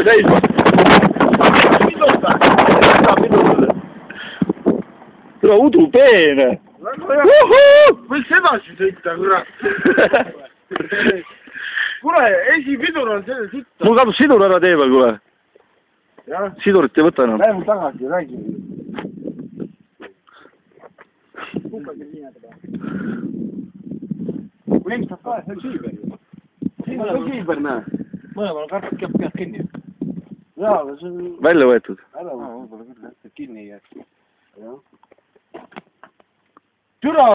täis. Tule udu peene. Võiks edasi sõita, kurat. Kuule, esipidur on selle sitta. Mul kadus sidur ära tee peal, kuule. Sidurit ei võta enam. Lähe mul tagasi, räägi. Kui ilmselt ka, see on kiiber ju. Siin on kiiber, näe. Mõlemal on kartad pead kinni. Jaa, aga see on... Välja võetud. Ära võib-olla küll, kinni ei jääks. Türa!